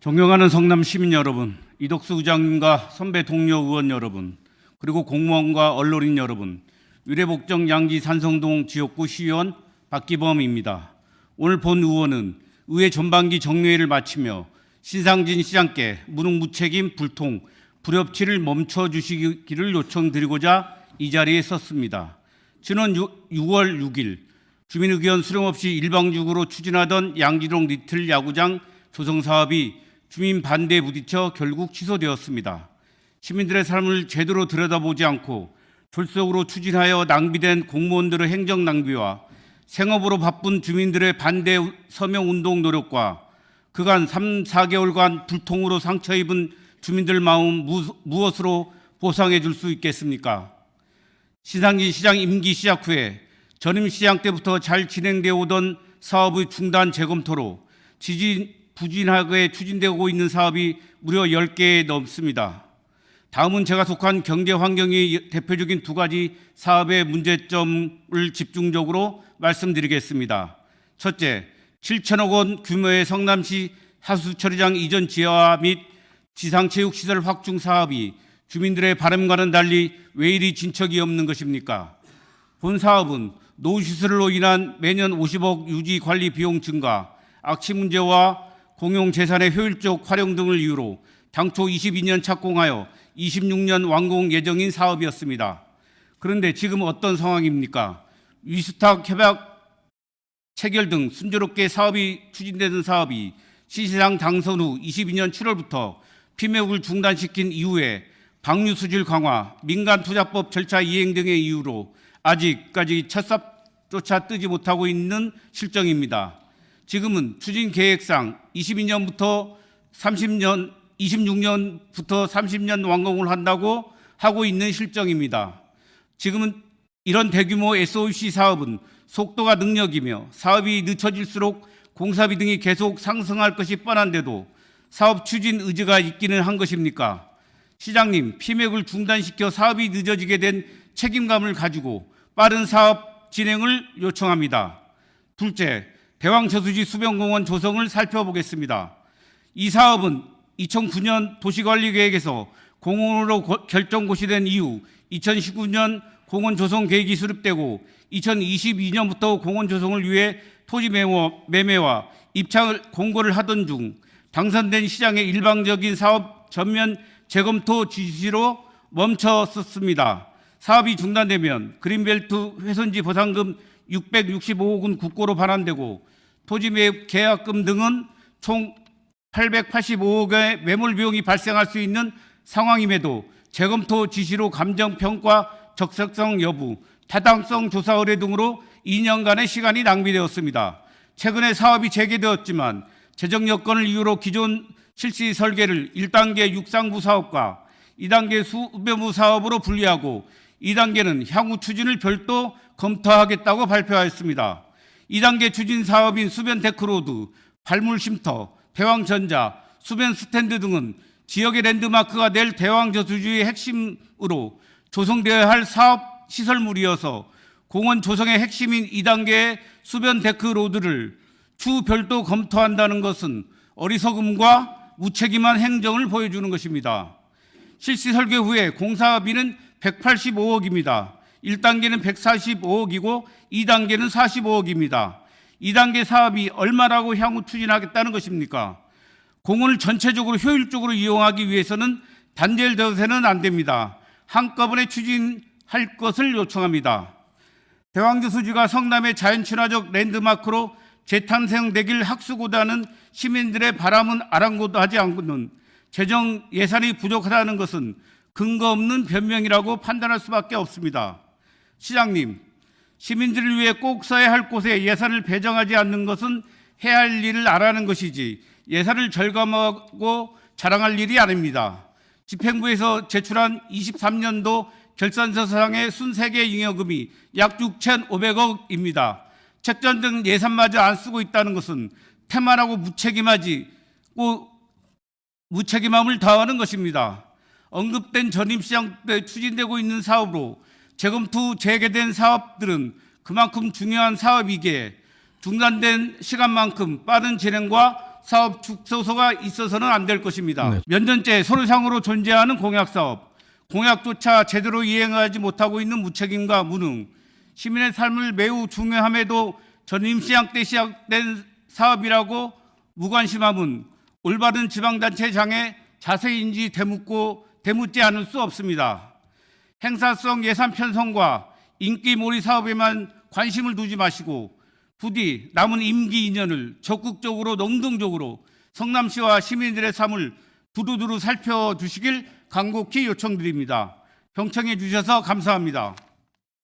존경하는 성남 시민 여러분, 이덕수 의장님과 선배 동료 의원 여러분, 그리고 공무원과 언론인 여러분, 위례복정 양지 산성동 지역구 시의원 박기범입니다. 오늘 본 의원은 의회 전반기 정례회를 마치며 신상진 시장께 무능무책임 불통, 불협치를 멈춰주시기를 요청드리고자 이 자리에 섰습니다. 지난 6월 6일 주민의견 수렴 없이 일방적으로 추진하던 양지동 리틀 야구장 조성 사업이 주민 반대에 부딪혀 결국 취소되었습니다. 시민들의 삶을 제대로 들여다보지 않고 졸속으로 추진하여 낭비된 공무원들의 행정 낭비와 생업으로 바쁜 주민들의 반대 서명 운동 노력과 그간 3, 4개월간 불통으로 상처 입은 주민들 마음 무엇으로 보상해 줄 수 있겠습니까? 신상진 시장 임기 시작 후에 전임 시장 때부터 잘 진행되어 오던 사업의 중단 재검토로 부진하게 추진되고 있는 사업이 무려 10개에 넘습니다. 다음은 제가 속한 경제환경이 대표적인 두 가지 사업의 문제점을 집중적으로 말씀드리겠습니다. 첫째, 7천억 원 규모의 성남시 하수처리장 이전 지하 및 지상체육시설 확충 사업이 주민들의 바람과는 달리 왜 이리 진척이 없는 것입니까? 본 사업은 노후시설로 인한 매년 50억 유지 관리 비용 증가, 악취 문제와 공용재산의 효율적 활용 등을 이유로 당초 22년 착공하여 26년 완공 예정인 사업이었습니다. 그런데 지금 어떤 상황입니까? 위수탁 협약 체결 등 순조롭게 사업이 추진되는 사업이 시시장 당선 후 22년 7월부터 피매국을 중단시킨 이후에 방류수질 강화, 민간투자법 절차 이행 등의 이유로 아직까지 첫 삽조차 뜨지 못하고 있는 실정입니다. 지금은 추진 계획상 26년부터 30년 완공을 한다고 하고 있는 실정입니다. 지금은 이런 대규모 SOC 사업은 속도가 능력이며 사업이 늦춰질수록 공사비 등이 계속 상승할 것이 뻔한데도 사업 추진 의지가 있기는 한 것입니까? 시장님, 피맥을 중단시켜 사업이 늦어지게 된 책임감을 가지고 빠른 사업 진행을 요청합니다. 둘째, 대왕저수지 수변공원 조성을 살펴보겠습니다. 이 사업은 2009년 도시관리계획에서 공원으로 결정고시된 이후 2019년 공원 조성 계획이 수립되고 2022년부터 공원 조성을 위해 토지 매매와 입찰 공고를 하던 중 당선된 시장의 일방적인 사업 전면 재검토 지시로 멈췄었습니다. 사업이 중단되면 그린벨트 훼손지 보상금 665억 원 국고로 반환되고 토지 매입 계약금 등은 총 885억의 매몰 비용이 발생할 수 있는 상황임에도 재검토 지시로 감정평가 적격성 여부, 타당성 조사 의뢰 등으로 2년간의 시간이 낭비되었습니다. 최근에 사업이 재개되었지만 재정 여건을 이유로 기존 실시 설계를 1단계 육상부 사업과 2단계 수변부 사업으로 분리하고 2단계는 향후 추진을 별도 검토하겠다고 발표하였습니다. 2단계 추진 사업인 수변 데크로드, 발물 쉼터, 대왕전자, 수변 스탠드 등은 지역의 랜드마크가 될 대왕저수지의 핵심으로 조성되어야 할 사업 시설물이어서 공원 조성의 핵심인 2단계의 수변 데크로드를 추후 별도 검토한다는 것은 어리석음과 무책임한 행정을 보여주는 것입니다. 실시 설계 후에 공사비는 185억입니다. 1단계는 145억이고 2단계는 45억입니다. 2단계 사업이 얼마라고 향후 추진하겠다는 것입니까? 공원을 전체적으로 효율적으로 이용하기 위해서는 단절되어서는 안 됩니다. 한꺼번에 추진할 것을 요청합니다. 대왕저수지가 성남의 자연친화적 랜드마크로 재탄생되길 학수고다는 시민들의 바람은 아랑곳하지 않고는 재정 예산이 부족하다는 것은 근거 없는 변명이라고 판단할 수밖에 없습니다. 시장님, 시민들을 위해 꼭 써야 할 곳에 예산을 배정하지 않는 것은 해야 할 일을 안 하는 것이지 예산을 절감하고 자랑할 일이 아닙니다. 집행부에서 제출한 23년도 결산서상의 순세계 잉여금이 약 6,500억입니다. 책전 등 예산마저 안 쓰고 있다는 것은 태만하고 무책임함을 다하는 것입니다. 언급된 전임시장 때 추진되고 있는 사업으로 재검토 재개된 사업들은 그만큼 중요한 사업이기에 중단된 시간만큼 빠른 진행과 사업 축소소가 있어서는 안 될 것입니다. 네. 몇 년째 서류상으로 존재하는 공약사업, 공약조차 제대로 이행하지 못하고 있는 무책임과 무능, 시민의 삶을 매우 중요함에도 전임시장 때 시작된 사업이라고 무관심함은 올바른 지방자치 장에 자세히인지 되묻지 않을 수 없습니다. 행사성 예산 편성과 인기몰이 사업에만 관심을 두지 마시고 부디 남은 임기 2년을 적극적으로 능동적으로 성남시와 시민들의 삶을 두루두루 살펴주시길 간곡히 요청드립니다. 경청해 주셔서 감사합니다.